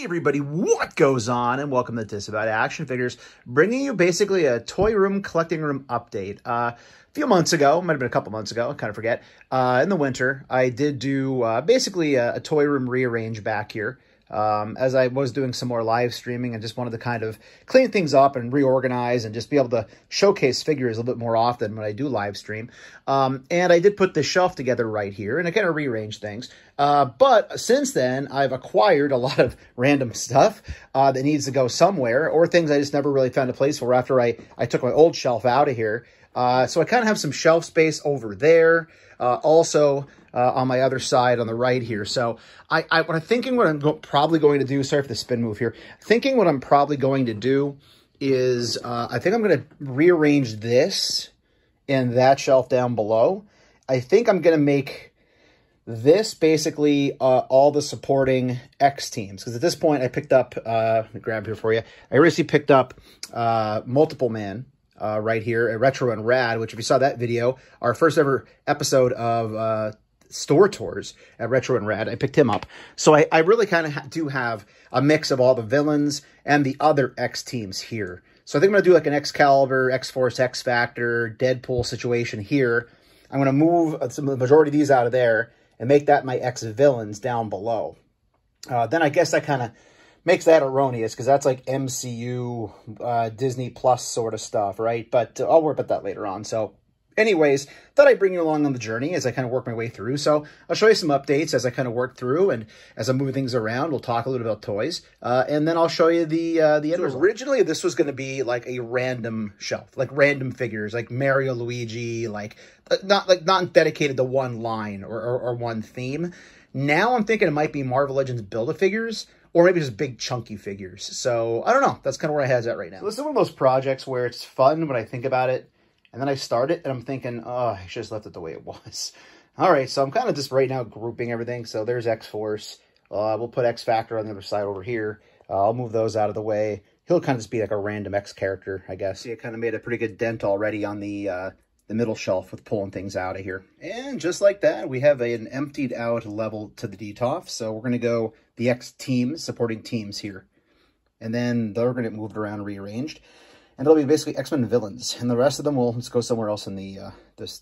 everybody, what goes on? And welcome to Disavowed Action Figures, bringing you basically a toy room, collecting room update. A few months ago, might have been a couple months ago, I kind of forget, in the winter, I did do basically a toy room rearrange back here. As I was doing some more live streaming and just wanted to kind of clean things up and reorganize and just be able to showcase figures a little bit more often when I do live stream. And I did put this shelf together right here and I kind of rearranged things. But since then, I've acquired a lot of random stuff that needs to go somewhere, or things I just never really found a place for after I took my old shelf out of here. So I kind of have some shelf space over there. Also, on my other side on the right here. So I'm thinking what I'm probably going to do, sorry for the spin move here, thinking what I'm probably going to do is I think I'm going to rearrange this and that shelf down below. I think I'm going to make this basically all the supporting X teams, because at this point I picked up, let me grab here for you, I recently picked up Multiple Man. Right here at Retro and Rad, which if you saw that video, our first ever episode of store tours at Retro and Rad, I picked him up. So I really kind of do have a mix of all the villains and the other X teams here. So I think I'm going to do like an Excalibur, X-Force, X-Factor, Deadpool situation here. I'm going to move the majority of these out of there and make that my X-Villains down below. Then I guess that kind of makes that erroneous, because that's like MCU, Disney Plus sort of stuff, right? But I'll worry about that later on. So anyways, thought I'd bring you along on the journey as I kind of work my way through. So I'll show you some updates as I kind of work through, and as I move things around, we'll talk a little bit about toys. And then I'll show you the end result. Originally, this was going to be like a random shelf, like random figures, like Mario, Luigi, like not dedicated to one line or one theme. Now I'm thinking it might be Marvel Legends Build-A-Figures, or maybe just big chunky figures. So I don't know. That's kind of where my head's at right now. So this is one of those projects where it's fun when I think about it, and then I start it and I'm thinking, oh, I should have left it the way it was. All right, so I'm kind of just right now grouping everything. So there's X-Force. We'll put X-Factor on the other side over here. I'll move those out of the way. He'll kind of just be like a random X character, I guess. See, I kind of made a pretty good dent already on the middle shelf with pulling things out of here. And just like that, we have an emptied out level to the DTOF. So we're going to go the X teams, supporting teams here. And then they're going to get moved around and rearranged. And it'll be basically X-Men villains. And the rest of them will just go somewhere else in the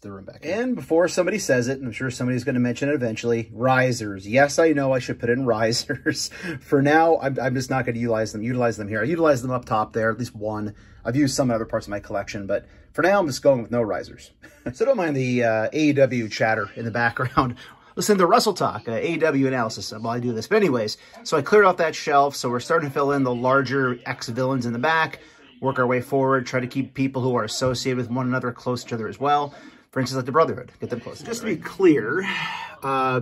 room back here. And before somebody says it, and I'm sure somebody's going to mention it eventually, risers. Yes, I know I should put in risers. For now, I'm just not going to utilize them here. I utilize them up top there, at least one. I've used some other parts of my collection, but for now, I'm just going with no risers. So don't mind the AEW chatter in the background. Listen to Russell talk, AEW analysis while I do this. But anyways, so I cleared off that shelf, so we're starting to fill in the larger X-Villains in the back, work our way forward, try to keep people who are associated with one another close to each other as well. For instance, like the Brotherhood, get them close. Just to be clear,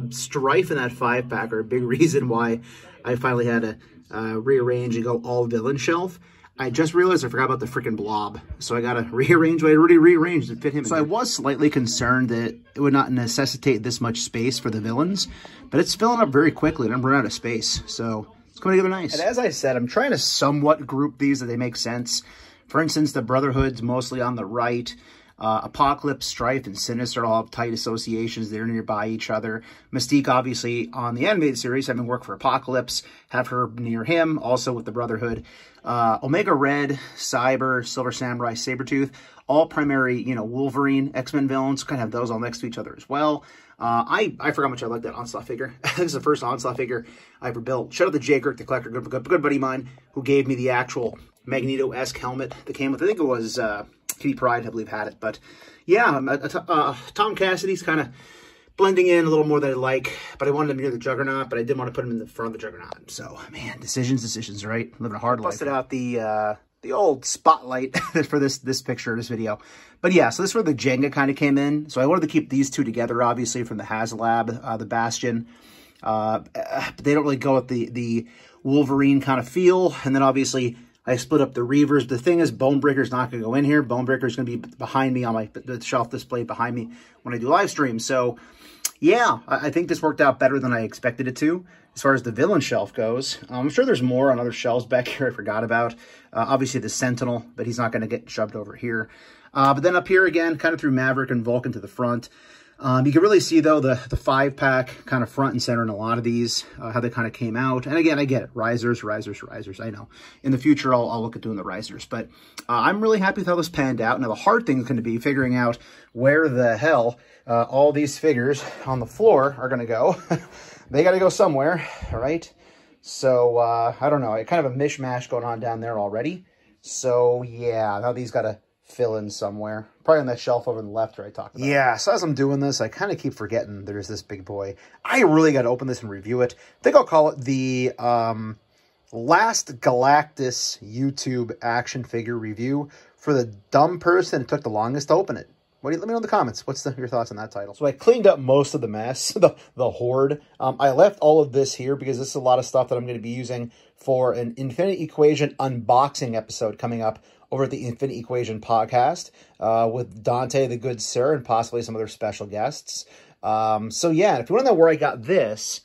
Strife and that 5-pack are a big reason why I finally had to rearrange and go all villain shelf. I just realized I forgot about the freaking Blob, so I got to rearrange. I already rearranged to fit him. So I was slightly concerned that it would not necessitate this much space for the villains, but it's filling up very quickly, and I'm running out of space, so it's coming together nice. And as I said, I'm trying to somewhat group these so they make sense. For instance, the Brotherhood's mostly on the right. Apocalypse, Strife, and Sinister all have tight associations. They're nearby each other. Mystique, obviously, on the animated series, having worked for Apocalypse, have her near him, also with the Brotherhood. Omega Red, Cyber, Silver Samurai, Sabretooth, all primary, Wolverine, X-Men villains, kind of have those all next to each other as well. I forgot how much I like that Onslaught figure. This is the first Onslaught figure I ever built. Shout out to Jay Girk, the collector, good buddy of mine, who gave me the actual Magneto-esque helmet that came with, I think it was Kitty Pryde, I believe, had it. But yeah, Tom Cassidy's kind of blending in a little more than I like, but I wanted him near the Juggernaut, but I didn't want to put him in the front of the Juggernaut. So, man, decisions, right? Living a hard life. Busted out the old spotlight for this picture, this video. But yeah, so this is where the Jenga kind of came in. So I wanted to keep these two together, obviously, from the HasLab, the Bastion. But they don't really go with the Wolverine kind of feel. And then, obviously, I split up the Reavers. The thing is, Bonebreaker's not going to go in here. Bonebreaker's going to be behind me on the shelf display behind me when I do live stream. So, yeah, I think this worked out better than I expected it to. As far as the villain shelf goes, I'm sure there's more on other shelves back here I forgot about. Obviously, the Sentinel, but he's not going to get shoved over here. But then up here again, kind of threw Maverick and Vulcan to the front. You can really see, though, the 5-pack kind of front and center in a lot of these, how they kind of came out. And again, I get it. Risers. I know. In the future, I'll look at doing the risers. But I'm really happy with how this panned out. Now, the hard thing is going to be figuring out where the hell all these figures on the floor are going to go. They got to go somewhere, all right? So, I don't know. Kind of a mishmash going on down there already. So, yeah, now these got to fill in somewhere. Probably on that shelf over on the left where I talked about. Yeah, so as I'm doing this, I kind of keep forgetting there's this big boy. I really got to open this and review it. I think I'll call it the last Galactus YouTube action figure review for the dumb person that took the longest to open it. Let me know in the comments. What's your thoughts on that title? So I cleaned up most of the mess, the hoard. I left all of this here because this is a lot of stuff that I'm going to be using for an Infinite Equation unboxing episode coming up over at the Infinite Equation podcast with Dante, the good sir, and possibly some other special guests. So yeah, if you want to know where I got this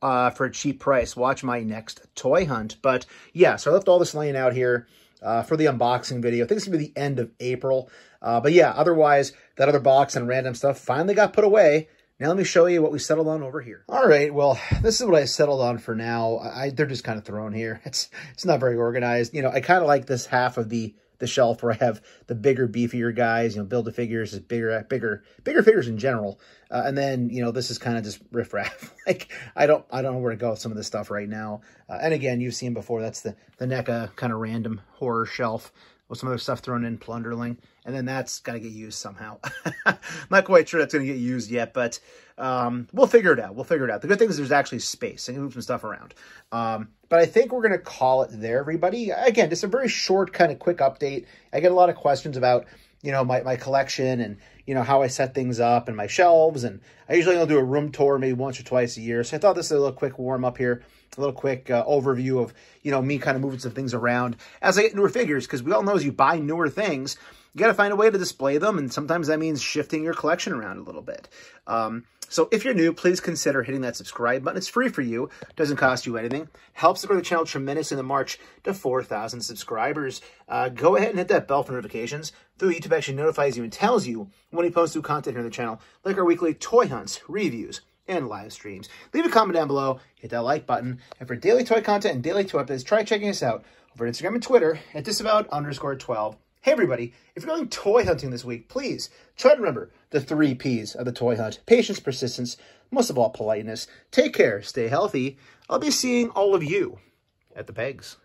for a cheap price, watch my next toy hunt. But yeah, so I left all this laying out here for the unboxing video. I think it's going to be the end of April. But yeah, otherwise, that other box and random stuff finally got put away. Now let me show you what we settled on over here. All right, well, this is what I settled on for now. They're just kind of thrown here. It's not very organized. You know, I kind of like this half of the shelf where I have the bigger, beefier guys, you know, Build-A-Figures is bigger figures in general. And then, you know, this is kind of just riffraff. Like, I don't know where to go with some of this stuff right now. And again, you've seen before, that's the NECA kind of random horror shelf with some other stuff thrown in, Plunderling. And then that's got to get used somehow. Not quite sure that's going to get used yet, but we'll figure it out. The good thing is there's actually space. I can move some stuff around. But I think we're going to call it there, everybody. Again, just a very short, kind of quick update. I get a lot of questions about, you know, my collection and, you know, how I set things up and my shelves. And I usually only do a room tour maybe once or twice a year. So I thought this was a little quick warm up here. A little quick overview of, you know, me kind of moving some things around as I get newer figures. Because we all know as you buy newer things, you got to find a way to display them. And sometimes that means shifting your collection around a little bit. So if you're new, please consider hitting that subscribe button. It's free for you. Doesn't cost you anything. Helps to grow the channel tremendously in the march to 4,000 subscribers. Go ahead and hit that bell for notifications. Though YouTube actually notifies you and tells you when we post new content here on the channel, like our weekly toy hunts, reviews, and live streams. Leave a comment down below. Hit that like button. And for daily toy content and daily toy updates, try checking us out over on Instagram and Twitter at Disavowed_12. Hey everybody, if you're going toy hunting this week, please try to remember the 3 Ps of the toy hunt. Patience, persistence, most of all politeness. Take care, stay healthy. I'll be seeing all of you at the pegs.